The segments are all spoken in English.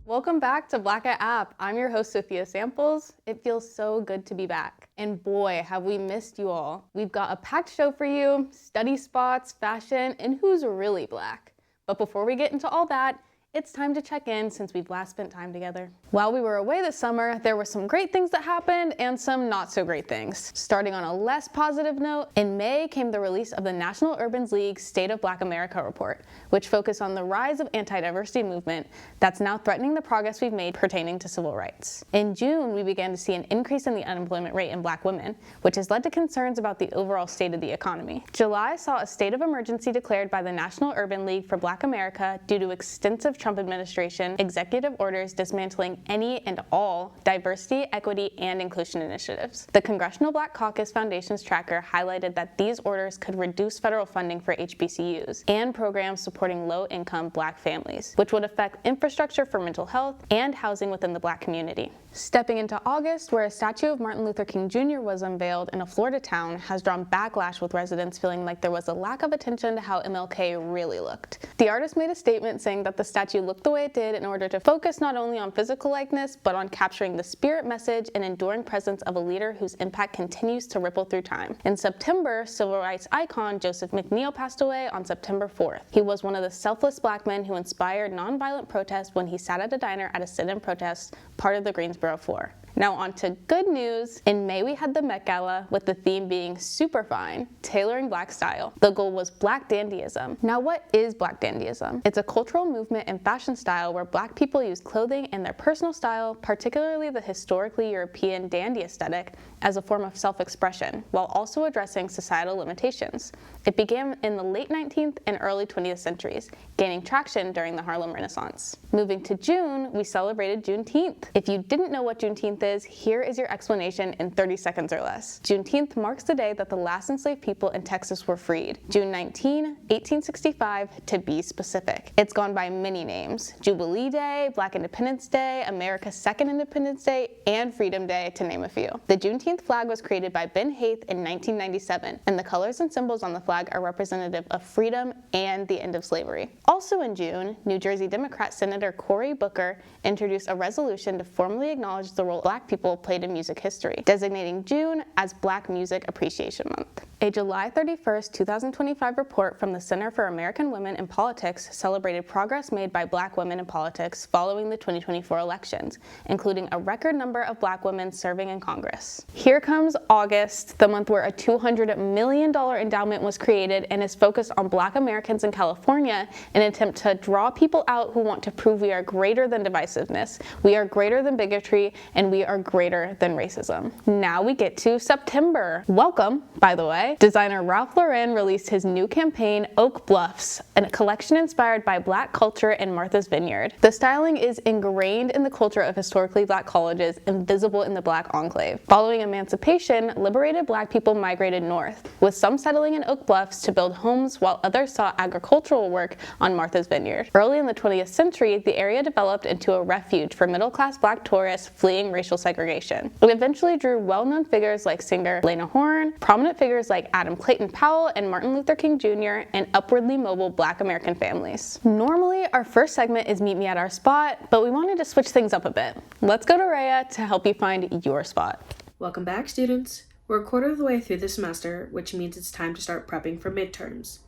Welcome back to Black at App. I'm your host, Sophia Samples. It feels so good to be back. And boy, have we missed you all. We've got a packed show for you, study spots, fashion, and who's really Black. But before we get into all that, it's time to check in since we've last spent time together. While we were away this summer, there were some great things that happened and some not so great things. Starting on a less positive note, in May came the release of the National Urban League State of Black America report, which focused on the rise of anti-diversity movement that's now threatening the progress we've made pertaining to civil rights. In June, we began to see an increase in the unemployment rate in Black women, which has led to concerns about the overall state of the economy. July saw a state of emergency declared by the National Urban League for Black America due to extensive Trump administration executive orders dismantling any and all diversity, equity, and inclusion initiatives. The Congressional Black Caucus Foundation's tracker highlighted that these orders could reduce federal funding for HBCUs and programs supporting low-income Black families, which would affect infrastructure for mental health and housing within the Black community. Stepping into August, where a statue of Martin Luther King Jr. was unveiled in a Florida town, has drawn backlash with residents feeling like there was a lack of attention to how MLK really looked. The artist made a statement saying that the statue looked the way it did in order to focus not only on physical likeness, but on capturing the spirit, message, and enduring presence of a leader whose impact continues to ripple through time. In September, civil rights icon Joseph McNeil passed away on September 4th. He was one of the selfless Black men who inspired nonviolent protest when he sat at a diner at a sit-in protest, part of the Greensboro Four. Now on to good news. In May, we had the Met Gala with the theme being super fine, tailoring Black style. The goal was Black dandyism. Now what is Black dandyism? It's a cultural movement and fashion style where Black people use clothing and their personal style, particularly the historically European dandy aesthetic, as a form of self-expression, while also addressing societal limitations. It began in the late 19th and early 20th centuries, gaining traction during the Harlem Renaissance. Moving to June, we celebrated Juneteenth. If you didn't know what Juneteenth is, here is your explanation in 30 seconds or less. Juneteenth marks the day that the last enslaved people in Texas were freed, June 19, 1865, to be specific. It's gone by many names: Jubilee Day, Black Independence Day, America's Second Independence Day, and Freedom Day, to name a few. The Juneteenth flag was created by Ben Haith in 1997, and the colors and symbols on the flag are representative of freedom and the end of slavery. Also in June, New Jersey Democrat Senator Cory Booker introduced a resolution to formally acknowledge the role Black people played in music history, designating June as Black Music Appreciation Month. A July 31st, 2025 report from the Center for American Women in Politics celebrated progress made by Black women in politics following the 2024 elections, including a record number of Black women serving in Congress. Here comes August, the month where a $200 million endowment was created and is focused on Black Americans in California in an attempt to draw people out who want to prove we are greater than divisiveness, we are greater than bigotry, and we are greater than racism. Now we get to September. Welcome, by the way. Designer Ralph Lauren released his new campaign, Oak Bluffs, a collection inspired by Black culture and Martha's Vineyard. The styling is ingrained in the culture of historically Black colleges and visible in the Black enclave. Following emancipation, liberated Black people migrated north, with some settling in Oak Bluffs to build homes while others sought agricultural work on Martha's Vineyard. Early in the 20th century, the area developed into a refuge for middle-class Black tourists fleeing racial segregation. It eventually drew well-known figures like singer Lena Horne, prominent figures like Adam Clayton Powell and Martin Luther King Jr., and upwardly mobile Black American families. Normally, our first segment is Meet Me at Our Spot, but we wanted to switch things up a bit. Let's go to Rhea to help you find your spot. Welcome back, students. We're a quarter of the way through the semester, which means it's time to start prepping for midterms,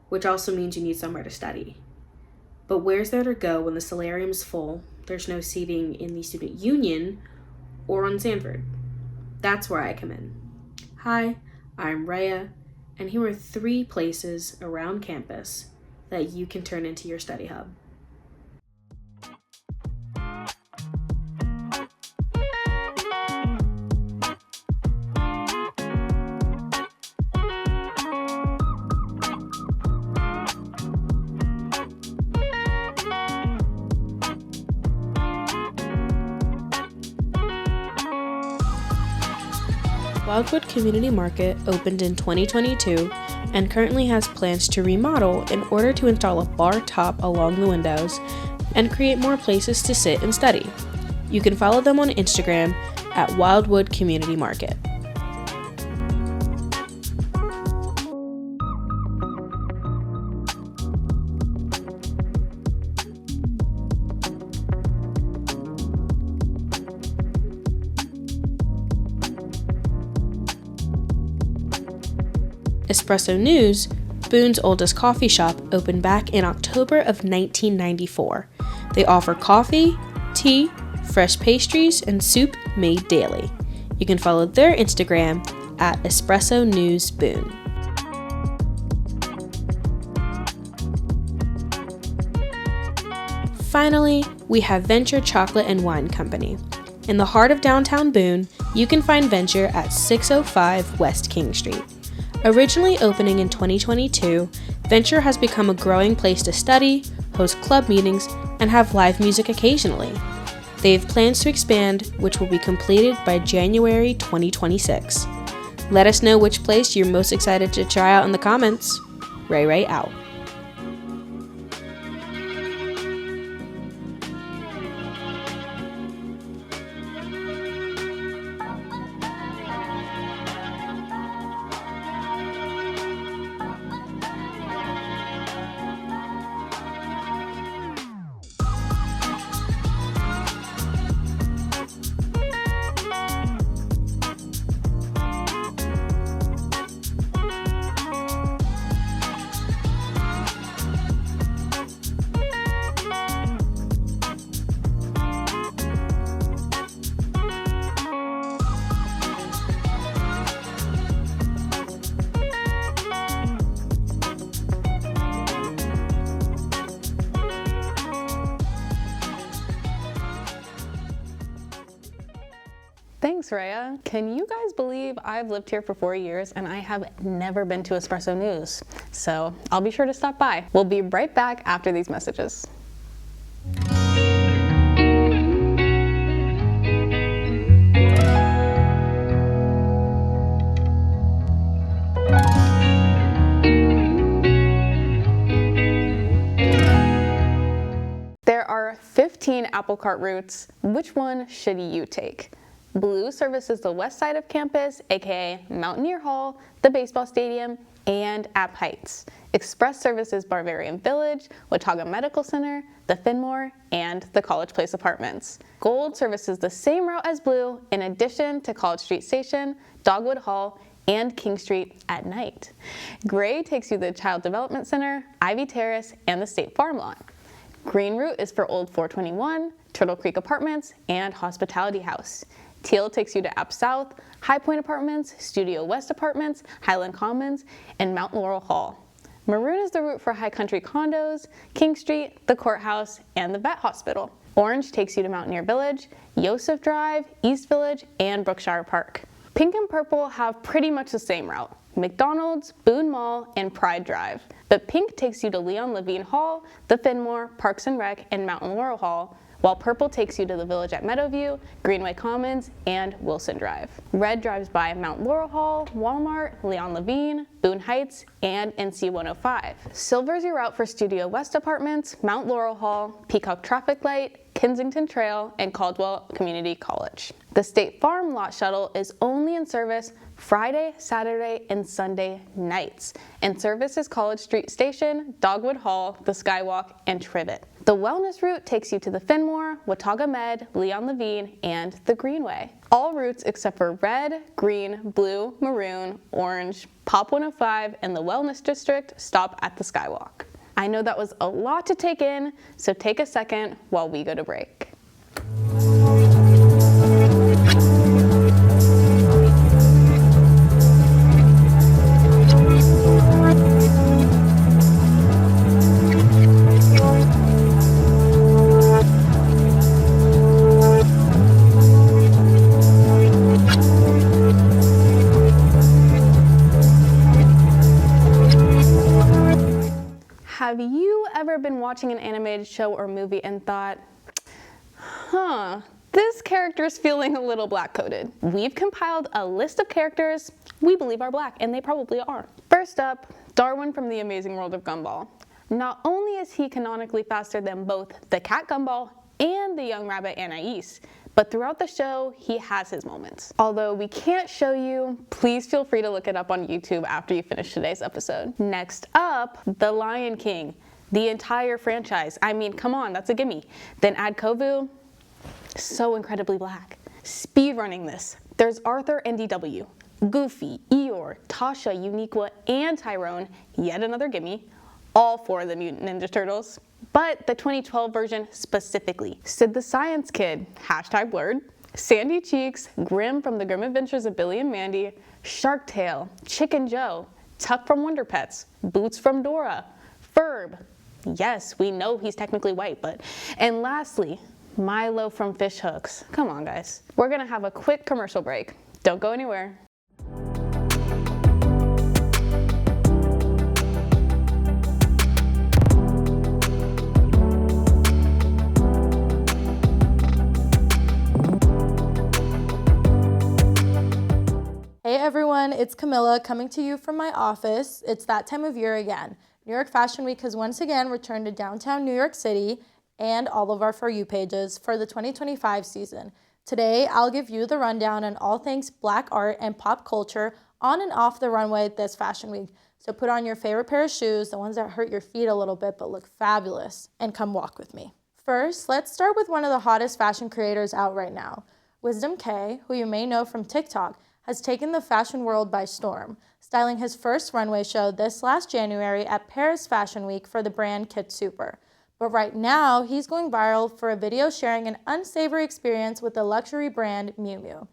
which also means you need somewhere to study. But where's there to go when the solarium's full, there's no seating in the student union or on Sanford? That's where I come in. Hi, I'm Rhea, and here are 3 places around campus that you can turn into your study hub. Wildwood Community Market opened in 2022 and currently has plans to remodel in order to install a bar top along the windows and create more places to sit and study. You can follow them on Instagram at Wildwood Community Market. Espresso News, Boone's oldest coffee shop, opened back in October of 1994. They offer coffee, tea, fresh pastries, and soup made daily. You can follow their Instagram at Espresso News Boone. Finally, we have Venture Chocolate and Wine Company. In the heart of downtown Boone, you can find Venture at 605 West King Street. Originally opening in 2022, Venture has become a growing place to study, host club meetings, and have live music occasionally. They have plans to expand, which will be completed by January 2026. Let us know which place you're most excited to try out in the comments. Ray out. Thanks, Rhea. Can you guys believe I've lived here for 4 years and I have never been to Espresso News? So I'll be sure to stop by. We'll be right back after these messages. There are 15 Apple Cart routes. Which one should you take? Blue services the west side of campus, aka Mountaineer Hall, the baseball stadium, and App Heights. Express services Bavarian Village, Watauga Medical Center, the Fenmore, and the College Place Apartments. Gold services the same route as Blue, in addition to College Street Station, Dogwood Hall, and King Street at night. Gray takes you to the Child Development Center, Ivy Terrace, and the State Farm Lot. Green route is for Old 421, Turtle Creek Apartments, and Hospitality House. Teal takes you to App South, High Point Apartments, Studio West Apartments, Highland Commons, and Mount Laurel Hall. Maroon is the route for High Country Condos, King Street, the Courthouse, and the Vet Hospital. Orange takes you to Mountaineer Village, Yosef Drive, East Village, and Brookshire Park. Pink and purple have pretty much the same route: McDonald's, Boone Mall, and Pride Drive. But pink takes you to Leon Levine Hall, the Fenmore, Parks and Rec, and Mountain Laurel Hall, while purple takes you to the Village at Meadowview, Greenway Commons, and Wilson Drive. Red drives by Mount Laurel Hall, Walmart, Leon Levine, Boone Heights, and NC 105. Silver is your route for Studio West Apartments, Mount Laurel Hall, Peacock Traffic Light, Kensington Trail, and Caldwell Community College. The State Farm Lot Shuttle is only in service Friday, Saturday, and Sunday nights, and service is College Street Station, Dogwood Hall, the Skywalk, and Trivet. The Wellness route takes you to the Fenmore, Watauga Med, Leon Levine, and the Greenway. All routes except for red, green, blue, maroon, orange, Pop 105, and the Wellness District stop at the Skywalk. I know that was a lot to take in, so take a second while we go to break. Have you ever been watching an animated show or movie and thought, this character is feeling a little black-coded? We've compiled a list of characters we believe are black, and they probably are. First up, Darwin from The Amazing World of Gumball. Not only is he canonically faster than both the cat Gumball and the young rabbit Anais, but throughout the show, he has his moments. Although we can't show you, please feel free to look it up on YouTube after you finish today's episode. Next up, The Lion King. The entire franchise. I mean, come on, that's a gimme. Then add Kovu, so incredibly black. Speedrunning this. There's Arthur and DW. Goofy, Eeyore, Tasha, Uniqua, and Tyrone, yet another gimme, all four of the Mutant Ninja Turtles. But the 2012 version specifically. Sid the Science Kid, #blurred, Sandy Cheeks, Grim from the Grim Adventures of Billy and Mandy, Shark Tale, Chicken Joe, Tuck from Wonder Pets, Boots from Dora, Ferb, yes, we know he's technically white, and lastly, Milo from Fish Hooks. Come on, guys. We're gonna have a quick commercial break. Don't go anywhere. Hey everyone, it's Camilla coming to you from my office. It's that time of year again. New York Fashion Week has once again returned to downtown New York City and all of our For You pages for the 2025 season. Today, I'll give you the rundown on all things Black art and pop culture on and off the runway this Fashion Week. So put on your favorite pair of shoes, the ones that hurt your feet a little bit but look fabulous, and come walk with me. First, let's start with one of the hottest fashion creators out right now. Wisdom K, who you may know from TikTok, has taken the fashion world by storm, styling his first runway show this last January at Paris Fashion Week for the brand Kit Super. But right now, he's going viral for a video sharing an unsavory experience with the luxury brand Miu Miu.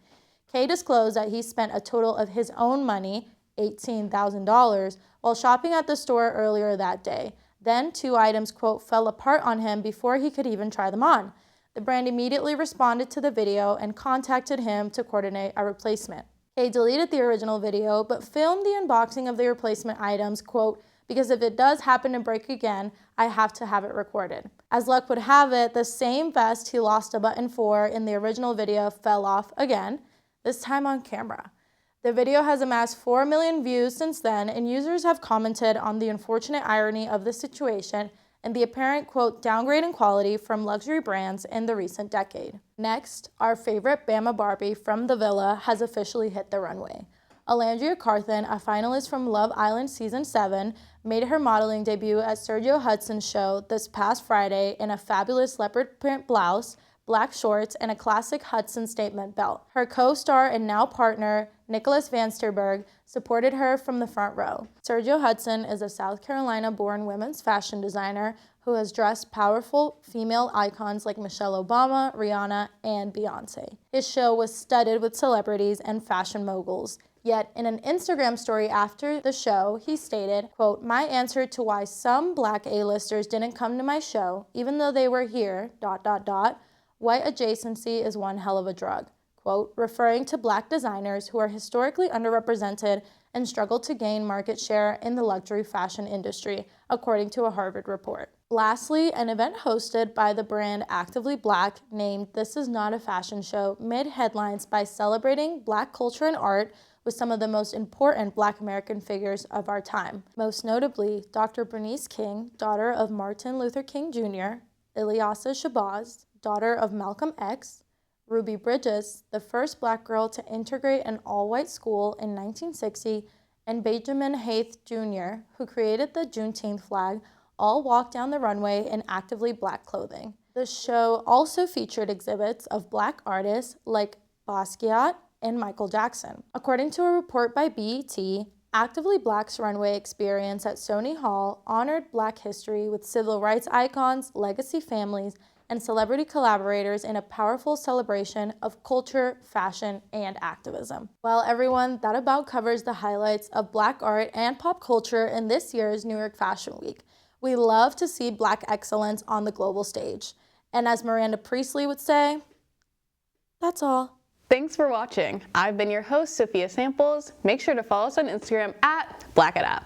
K disclosed that he spent a total of his own money, $18,000, while shopping at the store earlier that day. Then 2 items, quote, fell apart on him before he could even try them on. The brand immediately responded to the video and contacted him to coordinate a replacement. K deleted the original video, but filmed the unboxing of the replacement items, quote, because if it does happen to break again, I have to have it recorded. As luck would have it, the same vest he lost a button for in the original video fell off again, this time on camera. The video has amassed 4 million views since then, and users have commented on the unfortunate irony of the situation and the apparent, quote, downgrade in quality from luxury brands in the recent decade. Next, our favorite Bama Barbie from the Villa has officially hit the runway. Alandria Carthan, a finalist from Love Island Season 7, made her modeling debut at Sergio Hudson's show this past Friday in a fabulous leopard print blouse, black shorts, and a classic Hudson statement belt. Her co-star and now partner, Nicholas Van Sterberg, supported her from the front row. Sergio Hudson is a South Carolina-born women's fashion designer who has dressed powerful female icons like Michelle Obama, Rihanna, and Beyonce. His show was studded with celebrities and fashion moguls. Yet, in an Instagram story after the show, he stated, quote, my answer to why some Black A-listers didn't come to my show, even though they were here, ... white adjacency is one hell of a drug, quote, referring to Black designers who are historically underrepresented and struggle to gain market share in the luxury fashion industry, according to a Harvard report. Lastly, an event hosted by the brand Actively Black named This Is Not a Fashion Show made headlines by celebrating Black culture and art with some of the most important Black American figures of our time. Most notably, Dr. Bernice King, daughter of Martin Luther King Jr., Ilyasa Shabazz, daughter of Malcolm X, Ruby Bridges, the first Black girl to integrate an all-white school in 1960, and Benjamin Haith Jr., who created the Juneteenth flag, all walked down the runway in actively Black clothing. The show also featured exhibits of Black artists like Basquiat and Michael Jackson. According to a report by BET, Actively Black's runway experience at Sony Hall honored Black history with civil rights icons, legacy families, and celebrity collaborators in a powerful celebration of culture, fashion, and activism. Well, everyone, that about covers the highlights of Black art and pop culture in this year's New York Fashion Week. We love to see Black excellence on the global stage. And as Miranda Priestley would say, that's all. Thanks for watching. I've been your host, Sophia Samples. Make sure to follow us on Instagram at BlackItUp.